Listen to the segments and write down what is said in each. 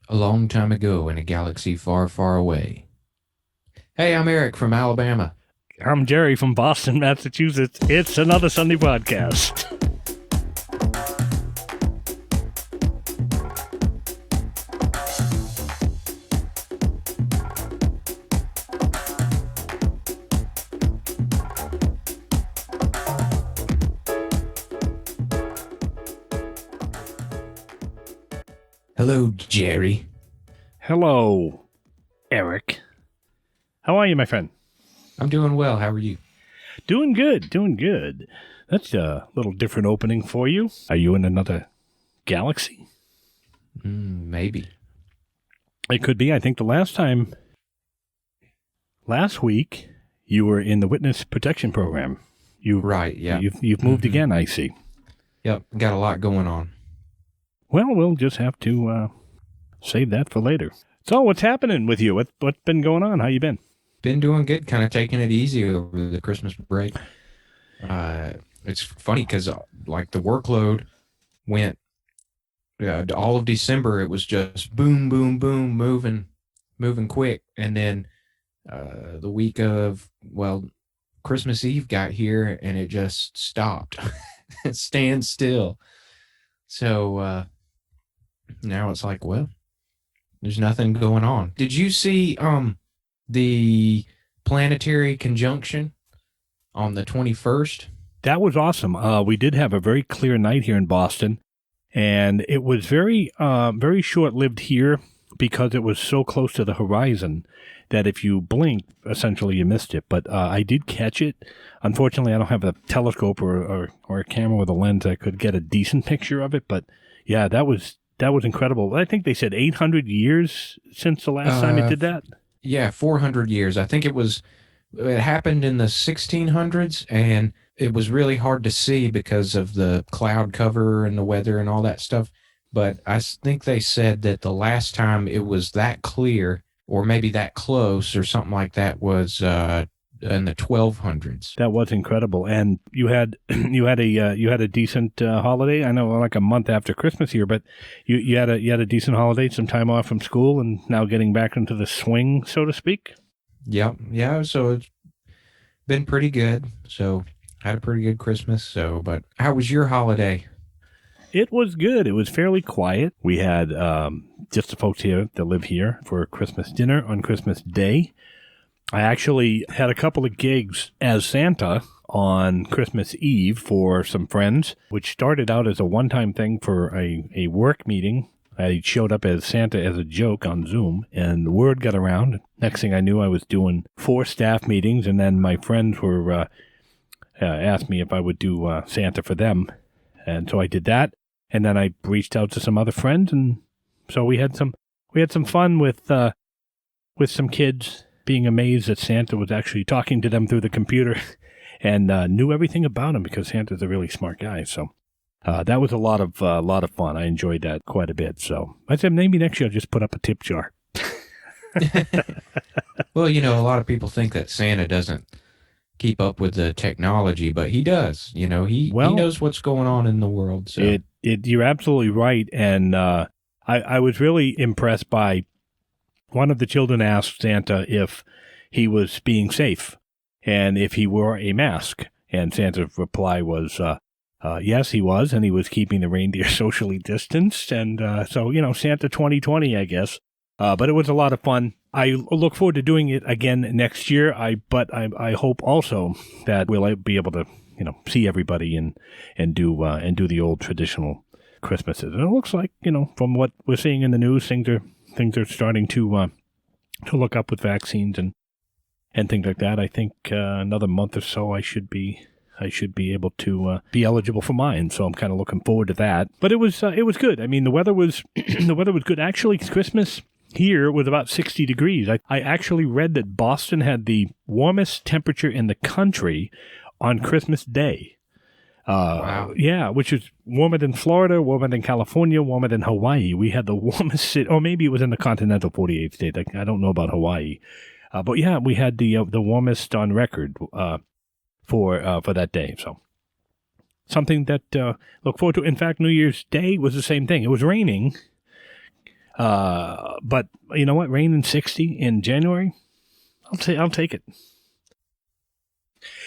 A long time ago in a galaxy far, far away. Hey, I'm Eric from Alabama. I'm Gerry from Boston, Massachusetts. It's another Sunday podcast. Hello, Jerry. Hello, Eric. How are you, my friend? I'm doing well. How are you? Doing good, doing good. That's a little different opening for you. Are you in another galaxy? Maybe. It could be. I think last week, you were in the Witness Protection Program. Right, yeah. You've moved again, I see. Yep, got a lot going on. Well, we'll just have to save that for later. So, what's happening with you? What's been going on? How you been? Been doing good, kind of taking it easy over the Christmas break. It's funny because, like, the workload went all of December. It was just boom, boom, boom, moving quick. And then the week of, Christmas Eve got here and it just stopped. It stands still. So now it's like, well, there's nothing going on. Did you see the planetary conjunction on the 21st? That was awesome. We did have a very clear night here in Boston, and it was very short-lived here because it was so close to the horizon that if you blinked, essentially you missed it. But I did catch it. Unfortunately, I don't have a telescope or a camera with a lens that could get a decent picture of it. But yeah, that was incredible. I think they said 800 years since the last time it did that. Yeah, 400 years. I think it happened in the 1600s, and it was really hard to see because of the cloud cover and the weather and all that stuff. But I think they said that the last time it was that clear, or maybe that close, or something like that, was in the 1200s. That was incredible, and you had you had a decent holiday. I know, like a month after Christmas here, but you had a decent holiday, some time off from school, and now getting back into the swing, so to speak. Yep, yeah. So it's been pretty good. So had a pretty good Christmas. So, but how was your holiday? It was good. It was fairly quiet. We had just the folks here that live here for Christmas dinner on Christmas Day. I actually had a couple of gigs as Santa on Christmas Eve for some friends, which started out as a one-time thing for a work meeting. I showed up as Santa as a joke on Zoom, and the word got around. Next thing I knew, I was doing 4 staff meetings, and then my friends were asked me if I would do Santa for them. And so I did that, and then I reached out to some other friends, and so we had some fun with some kids being amazed that Santa was actually talking to them through the computer and knew everything about him because Santa's a really smart guy. So that was a lot of fun. I enjoyed that quite a bit. So I said maybe next year I'll just put up a tip jar. Well, a lot of people think that Santa doesn't keep up with the technology, but he does. He knows what's going on in the world. So you're absolutely right. And I was really impressed by one of the children asked Santa if he was being safe and if he wore a mask. And Santa's reply was, yes, he was, and he was keeping the reindeer socially distanced. And so, Santa 2020, I guess. But it was a lot of fun. I look forward to doing it again next year. But I hope also that we'll be able to, see everybody and do the old traditional Christmases. And it looks like, from what we're seeing in the news, things are starting to look up with vaccines and things like that. I think another month or so I should be able to be eligible for mine. So I'm kind of looking forward to that. But it was good. I mean, the weather was the weather was good. Actually, Christmas here was about 60 degrees. I actually read that Boston had the warmest temperature in the country on Christmas Day. Wow. Yeah, which is warmer than Florida, warmer than California, warmer than Hawaii. We had the warmest city, or maybe it was in the continental 48 state. I don't know about Hawaii. But yeah, we had the warmest on record for that day. So something that look forward to. In fact, New Year's Day was the same thing. It was raining. But you know what? Rain and 60 in January, I'll take it.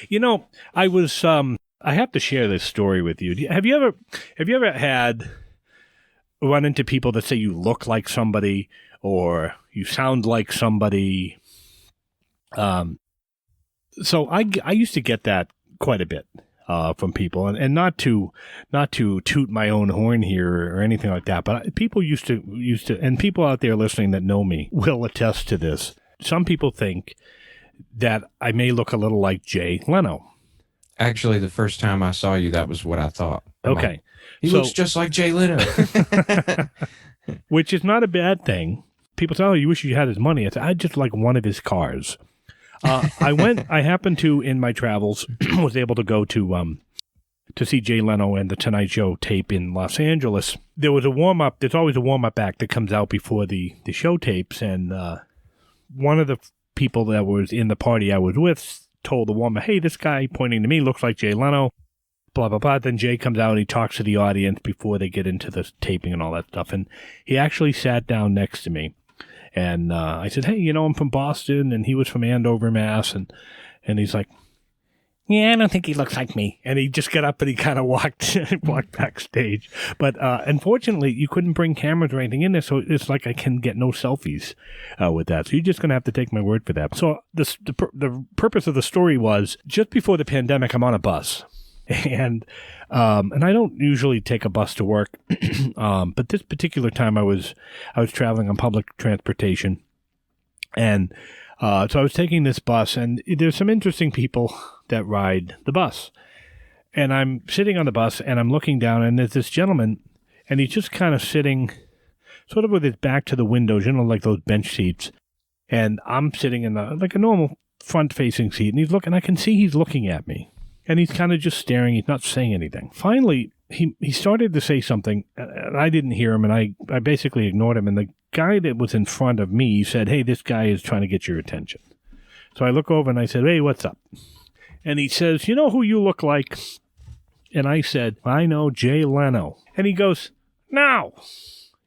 You know, I was I have to share this story with you. Have you ever had run into people that say you look like somebody or you sound like somebody? So I used to get that quite a bit from people, and not to toot my own horn here or anything like that, but people used to, and people out there listening that know me will attest to this. Some people think that I may look a little like Jay Leno. Actually, the first time I saw you, that was what I thought. Okay. He looks just like Jay Leno. Which is not a bad thing. People say, oh, you wish you had his money. I just like one of his cars. I happened to, in my travels, was able to go to see Jay Leno and the Tonight Show tape in Los Angeles. There was a warm-up. There's always a warm-up act that comes out before the show tapes, and one of the people that was in the party I was with told the woman, hey, this guy pointing to me looks like Jay Leno, blah, blah, blah. Then Jay comes out and he talks to the audience before they get into the taping and all that stuff. And he actually sat down next to me. And I said, hey, I'm from Boston. And he was from Andover, Mass. And he's like, yeah, I don't think he looks like me. And he just got up and he kind of walked backstage. But unfortunately, you couldn't bring cameras or anything in there, so it's like I can get no selfies with that. So you're just going to have to take my word for that. So the purpose of the story was, just before the pandemic, I'm on a bus. And I don't usually take a bus to work, but this particular time I was traveling on public transportation. And so I was taking this bus, and there's some interesting people that ride the bus. And I'm sitting on the bus, and I'm looking down, and there's this gentleman, and he's just kind of sitting sort of with his back to the windows, like those bench seats. And I'm sitting in like a normal front-facing seat, and he's looking. I can see he's looking at me, and he's kind of just staring. He's not saying anything. Finally, he started to say something, and I didn't hear him, and I basically ignored him. And the guy that was in front of me said, hey, this guy is trying to get your attention. So I look over and I said, hey, what's up? And he says, you know who you look like? And I said, I know, Jay Leno. And he goes, no,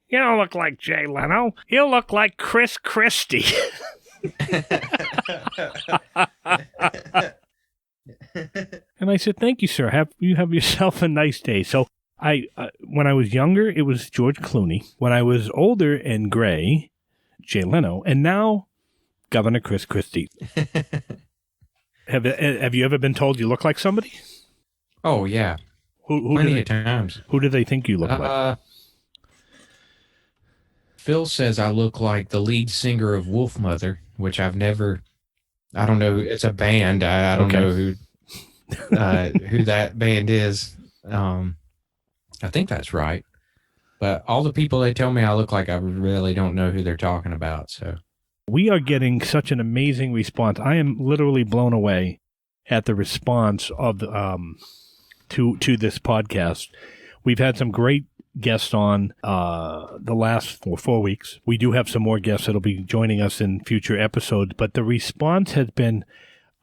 you don't look like Jay Leno. You look like Chris Christie. And I said, thank you, sir. You have yourself a nice day. So when I was younger, it was George Clooney. When I was older and gray, Jay Leno. And now, Governor Chris Christie. Have you ever been told you look like somebody? Oh, yeah. Who Many times. Who do they think you look like? Phil says I look like the lead singer of Wolfmother, which I don't know. It's a band. I don't know who that band is. I think that's right. But all the people they tell me I look like, I really don't know who they're talking about. So we are getting such an amazing response. I am literally blown away at the response of to this podcast. We've had some great guests on the last 4 weeks. We do have some more guests that'll be joining us in future episodes, but the response has been,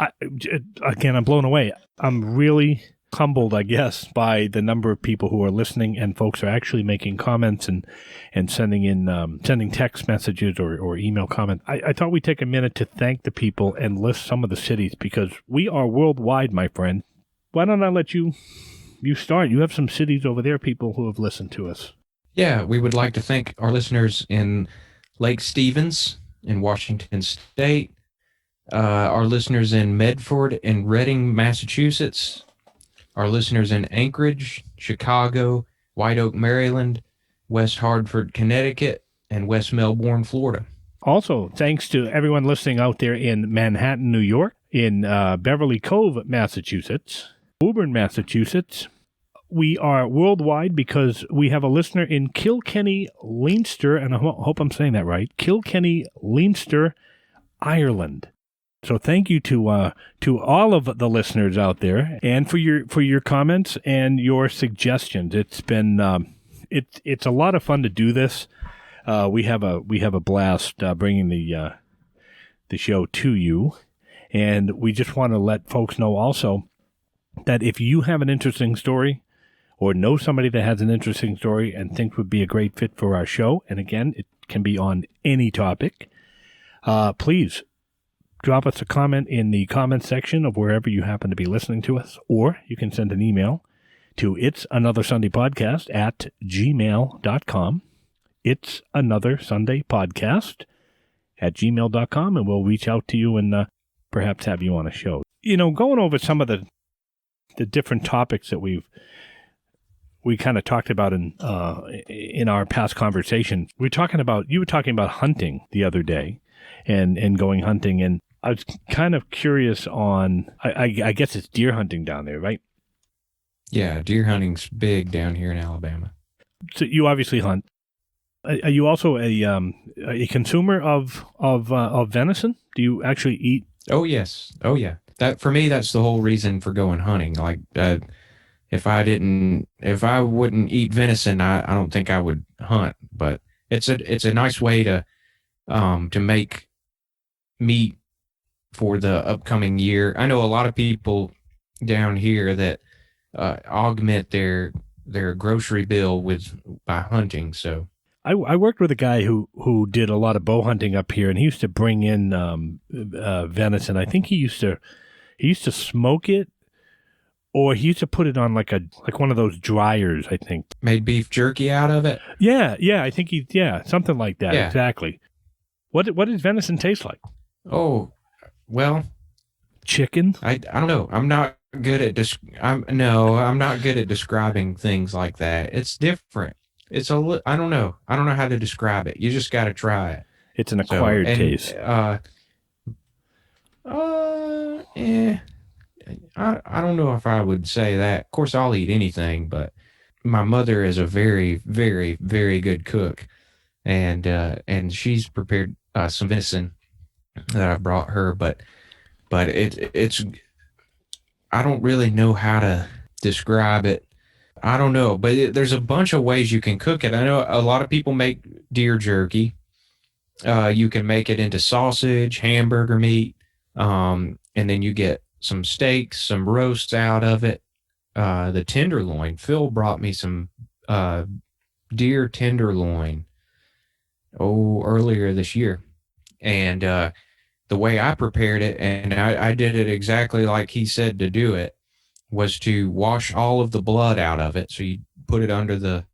again, I'm blown away. I'm really humbled, I guess, by the number of people who are listening, and folks are actually making comments and sending text messages or email comments. I thought we'd take a minute to thank the people and list some of the cities, because we are worldwide, my friend. Why don't I let you start? You have some cities over there, people who have listened to us. Yeah, we would like to thank our listeners in Lake Stevens in Washington State, our listeners in Medford and Reading, Massachusetts, our listeners in Anchorage, Chicago, White Oak, Maryland, West Hartford, Connecticut, and West Melbourne, Florida. Also, thanks to everyone listening out there in Manhattan, New York, in Beverly Cove, Massachusetts, Woburn, Massachusetts. We are worldwide because we have a listener in Kilkenny, Leinster, and I hope I'm saying that right, Kilkenny, Leinster, Ireland. So thank you to all of the listeners out there, and for your comments and your suggestions. It's been it's a lot of fun to do this. We have a blast bringing the show to you, and we just want to let folks know also that if you have an interesting story or know somebody that has an interesting story and think would be a great fit for our show, and again, it can be on any topic. Please drop us a comment in the comment section of wherever you happen to be listening to us, or you can send an email to itsanothersunday.podcast@gmail.com. It's another Sunday podcast at gmail.com, and we'll reach out to you and perhaps have you on a show. Going over some of the different topics that we kind of talked about in our past conversation. You were talking about hunting the other day and going hunting, and I was kind of curious on, I guess it's deer hunting down there, right? Yeah, deer hunting's big down here in Alabama. So you obviously hunt. Are you also a consumer of venison? Do you actually eat? Oh yes, oh yeah. That for me, that's the whole reason for going hunting. Like, if I wouldn't eat venison, I don't think I would hunt. But it's a nice way to make meat for the upcoming year. I know a lot of people down here that augment their grocery bill by hunting. So I worked with a guy who did a lot of bow hunting up here, and he used to bring in venison. I think he used to smoke it, or he used to put it on like one of those dryers, I think. Made beef jerky out of it? Yeah, I think something like that, yeah. Exactly. What does venison taste like? Oh, well, chicken? I don't know. I'm not good at describing things like that. It's different. I don't know. I don't know how to describe it. You just got to try it. It's an acquired taste. I don't know if I would say that. Of course, I'll eat anything, but my mother is a very, very, very good cook, and she's prepared some venison that I brought her, but it's I don't really know how to describe it. I don't know, but there's a bunch of ways you can cook it. I know a lot of people make deer jerky. You can make it into sausage, hamburger meat, and then you get some steaks, some roasts out of it. The tenderloin. Phil brought me some deer tenderloin earlier this year, and the way I prepared it, and I did it exactly like he said to do it, was to wash all of the blood out of it. So you put it under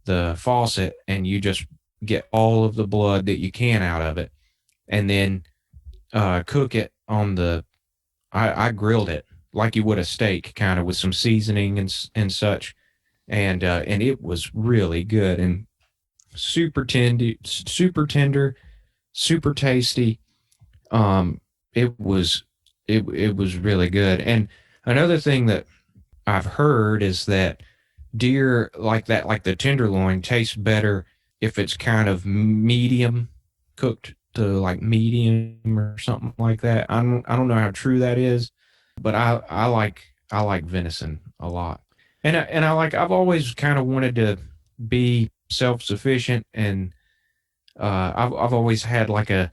the faucet, and you just get all of the blood that you can out of it, and then cook it on I grilled it like you would a steak, kind of with some seasoning and such, and it was really good and super tender, super tasty. It was really good. And another thing that I've heard is that deer like the tenderloin tastes better if it's kind of medium cooked to like medium or something like that. I don't know how true that is, but I like venison a lot. And I've always kind of wanted to be self-sufficient, and I've always had like a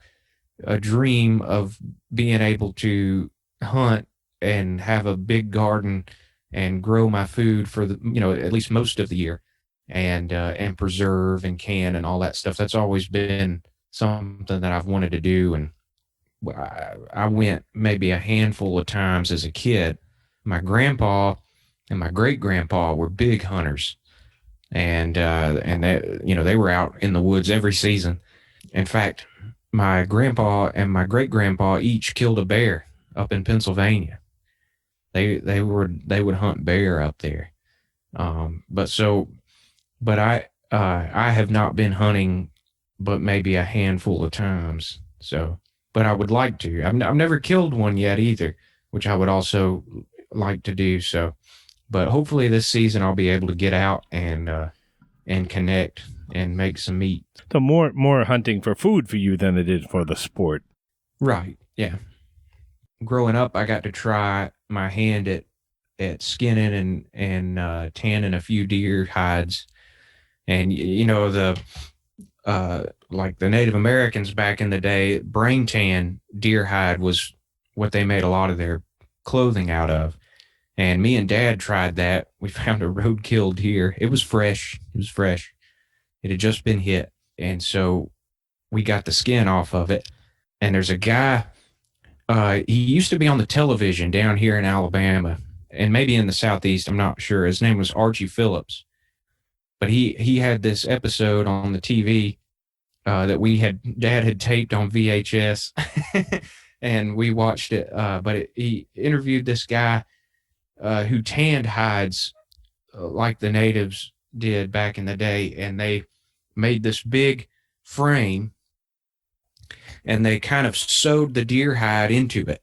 dream of being able to hunt and have a big garden and grow my food for at least most of the year, and preserve and can and all that stuff. That's always been something that I've wanted to do. And I went maybe a handful of times as a kid. My grandpa and my great grandpa were big hunters, and they were out in the woods every season. In fact, my grandpa and my great grandpa each killed a bear up in Pennsylvania. They would hunt bear up there. But I have not been hunting but maybe a handful of times. So, but I would like to. I've never killed one yet either, which I would also like to do. So, but hopefully this season I'll be able to get out and connect and make some meat. So more hunting for food for you than it is for the sport. Right. Yeah. Growing up, I got to try my hand at skinning and tanning a few deer hides. And, like the Native Americans back in the day, brain tan deer hide was what they made a lot of their clothing out of. And me and Dad tried that. We found a roadkill deer. It was fresh. It had just been hit. and so we got the skin off of it. And there's a guy. He used to be on the television down here in Alabama, and maybe in the Southeast. I'm not sure. His name was Archie Phillips, but he had this episode on the TV that Dad had taped on VHS, and we watched it. He interviewed this guy who tanned hides like the natives did back in the day, and they made this big frame, and they kind of sewed the deer hide into it,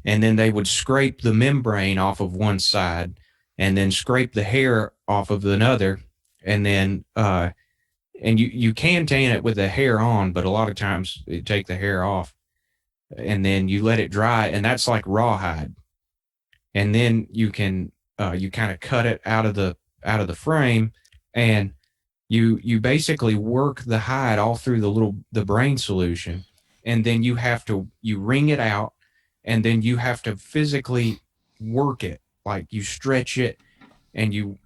and then they would scrape the membrane off of one side, and then scrape the hair off of another, and then and you can tan it with the hair on, but a lot of times you take the hair off, and then you let it dry, and that's like rawhide. And then you kind of cut it out of the frame, and you basically work the hide all through the brain solution, and then you wring it out, and then you have to physically work it, like you stretch it, and you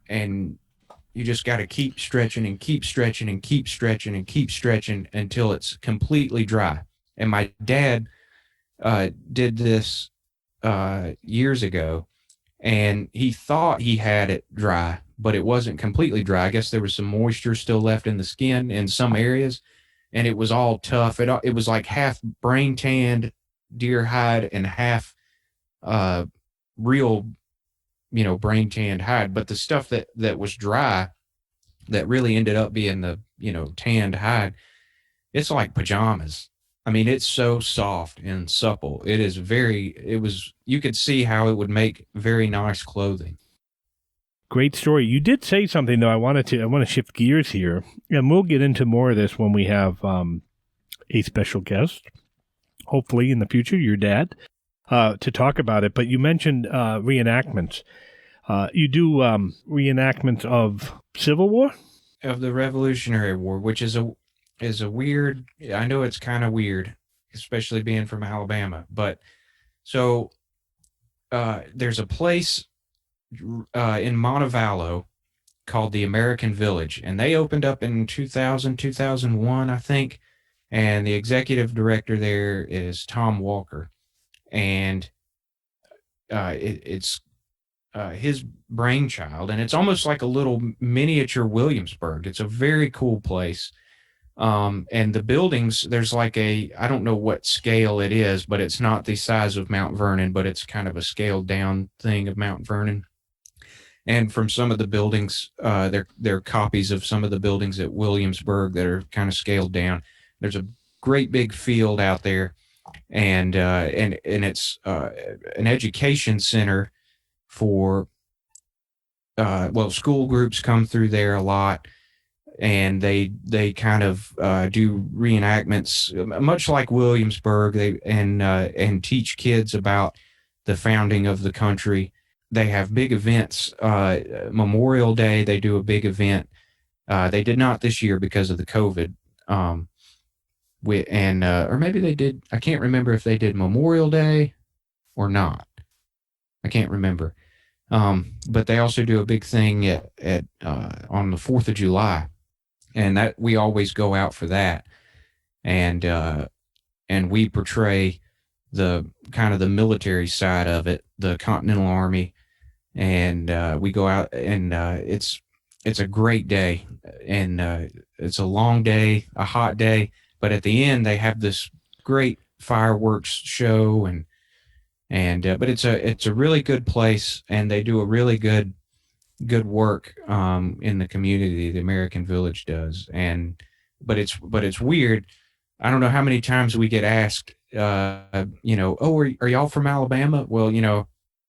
just got to keep stretching and keep stretching and keep stretching and keep stretching until it's completely dry. And my dad did this years ago, and he thought he had it dry, but it wasn't completely dry. I guess there was some moisture still left in the skin in some areas, and it was all tough. It was like half brain tanned deer hide and half real, brain tanned hide. But the stuff that was dry, that really ended up being the tanned hide, it's like pajamas. I mean, it's so soft and supple. You could see how it would make very nice clothing. Great story. You did say something though. I want to shift gears here, and we'll get into more of this when we have a special guest, hopefully in the future, your dad, to talk about it. But you mentioned reenactments. You do reenactments of Civil War? Of the Revolutionary War, which is a weird. I know it's kind of weird, especially being from Alabama. But so there's a place in Montevallo called the American Village, and they opened up in 2000, 2001, I think. And the executive director there is Tom Walker, and it's his brainchild, and it's almost like a little miniature Williamsburg. It's a very cool place. And the buildings, there's like I don't know what scale it is, but it's not the size of Mount Vernon, but it's kind of a scaled down thing of Mount Vernon. And from some of the buildings, they're copies of some of the buildings at Williamsburg that are kind of scaled down. There's a great big field out there, and it's an education center for school groups come through there a lot, and they kind of do reenactments much like Williamsburg. They and teach kids about the founding of the country. They have big events. Memorial Day, they do a big event. They did not this year because of the COVID. Or maybe they did. I can't remember if they did Memorial Day or not. I can't remember. But they also do a big thing at on the 4th of July, and that we always go out for that, and we portray the kind of the military side of it, the Continental Army, and we go out, and it's a great day, and it's a long day, a hot day, but at the end they have this great fireworks show, but it's a really good place, and they do a really good work in the community. The American Village does, but it's weird. I don't know how many times we get asked, oh, are y'all from Alabama? Well,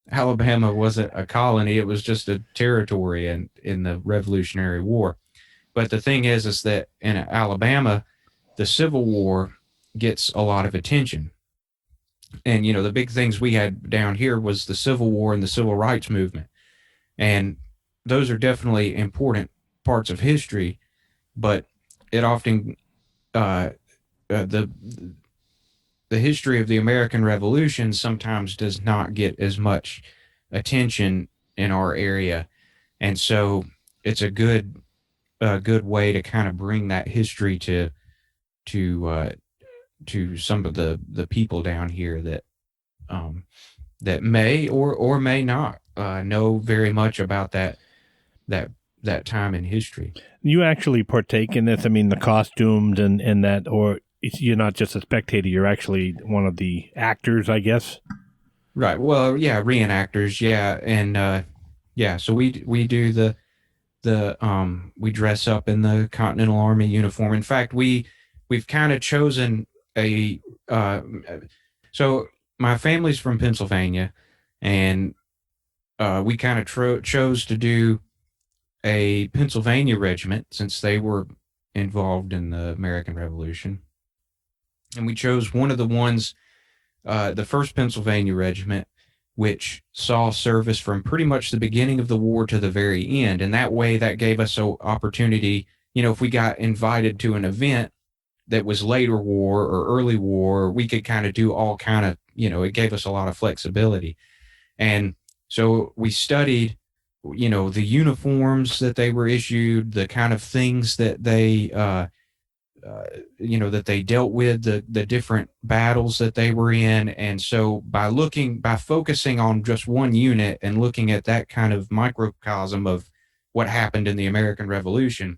Alabama wasn't a colony; it was just a territory in the Revolutionary War. But the thing is that in Alabama, the Civil War gets a lot of attention. And, the big things we had down here was the Civil War and the Civil Rights Movement. And those are definitely important parts of history, but it often, the history of the American Revolution sometimes does not get as much attention in our area. And so it's a good a good way to kind of bring that history to some of the people down here um, that may or may not know very much about that that time in history. You actually partake in this? I mean, the costumes and that, or you're not just a spectator, you're actually one of the actors, I guess? Right. Well, yeah, reenactors, yeah, and yeah. So we do the we dress up in the Continental Army uniform. In fact, we've kind of chosen a so my family's from Pennsylvania, and we kind of chose to do a Pennsylvania regiment since they were involved in the American Revolution, and we chose one of the ones, the First Pennsylvania Regiment, which saw service from pretty much the beginning of the war to the very end. And that way, that gave us an opportunity. If we got invited to an event that was later war or early war, we could kind of do all kind of, it gave us a lot of flexibility. And so we studied, the uniforms that they were issued, the kind of things that they, that they dealt with, the different battles that they were in. And so by focusing on just one unit and looking at that kind of microcosm of what happened in the American Revolution,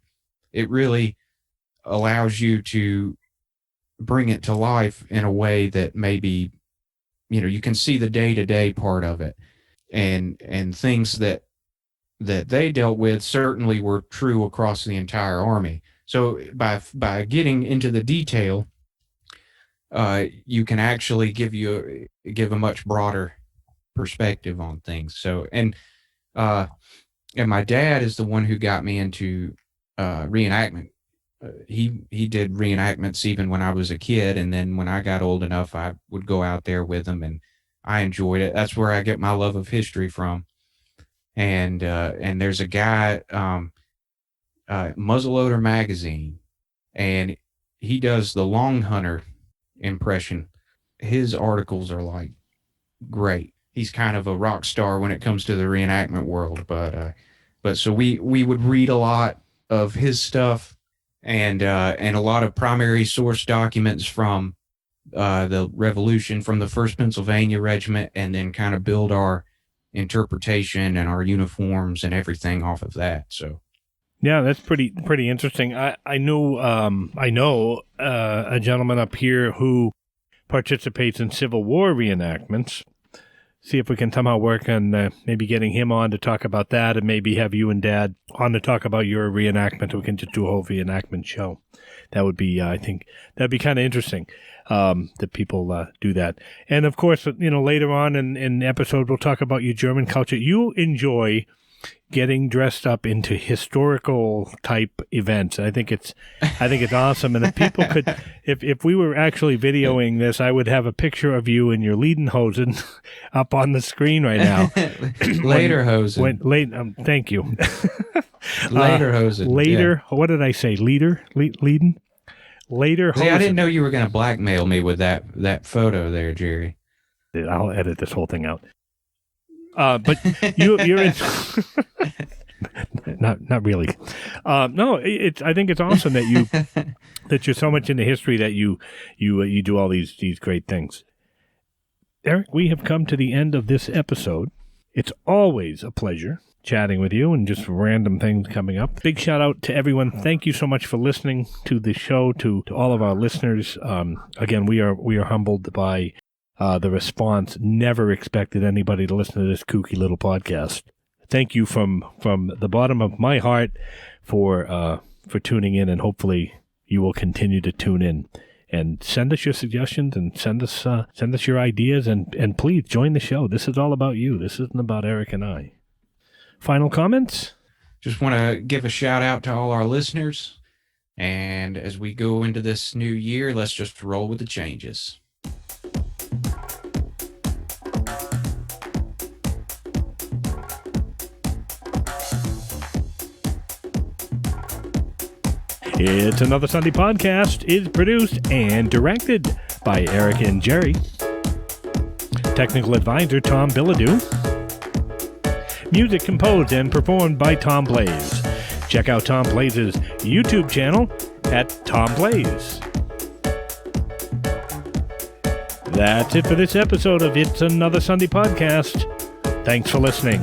it really allows you to bring it to life in a way that maybe, you can see the day-to-day part of it, and things that they dealt with certainly were true across the entire army. So by getting into the detail, you can actually give a much broader perspective on things. So and my dad is the one who got me into reenactment. He did reenactments even when I was a kid, and then when I got old enough, I would go out there with him, and I enjoyed it. That's where I get my love of history from. And there's a guy, Muzzleloader Magazine, and he does the Long Hunter impression. His articles are like great. He's kind of a rock star when it comes to the reenactment world, but so we would read a lot of his stuff, and a lot of primary source documents from the Revolution, from the First Pennsylvania Regiment, and then kind of build our interpretation and our uniforms and everything off of that. So yeah, that's pretty interesting. I know a gentleman up here who participates in Civil War reenactments. See if we can somehow work on maybe getting him on to talk about that, and maybe have you and Dad on to talk about your reenactment. We can just do a whole reenactment show. That would be, I think, that'd be kind of interesting that people do that. And of course, later on in the episode, we'll talk about your German culture. You enjoy getting dressed up into historical type events. I think it's awesome. And if people could, if we were actually videoing this, I would have a picture of you in your Lederhosen up on the screen right now. Lederhosen. Thank you. Lederhosen. Later. Yeah. What did I say? Lederhosen. See, I didn't know you were going to blackmail me with that photo there, Jerry. I'll edit this whole thing out. But you're in. not really. No, I think it's awesome that you're so much into history that you do all these great things. Eric, we have come to the end of this episode. It's always a pleasure chatting with you and just random things coming up. Big shout out to everyone. Thank you so much for listening to the show, to all of our listeners. Again, we are humbled by the response. Never expected anybody to listen to this kooky little podcast. Thank you from the bottom of my heart for tuning in, and hopefully you will continue to tune in and send us your suggestions and send us your ideas, and please join the show. This is all about you. This isn't about Eric and I. Final comments? Just want to give a shout out to all our listeners, and as we go into this new year, let's just roll with the changes. It's Another Sunday Podcast is produced and directed by Erich and Gerry. Technical advisor Tom Billadew. Music composed and performed by Tom Blaze. Check out Tom Plays' YouTube channel at Tom Plays. That's it for this episode of It's Another Sunday Podcast. Thanks for listening.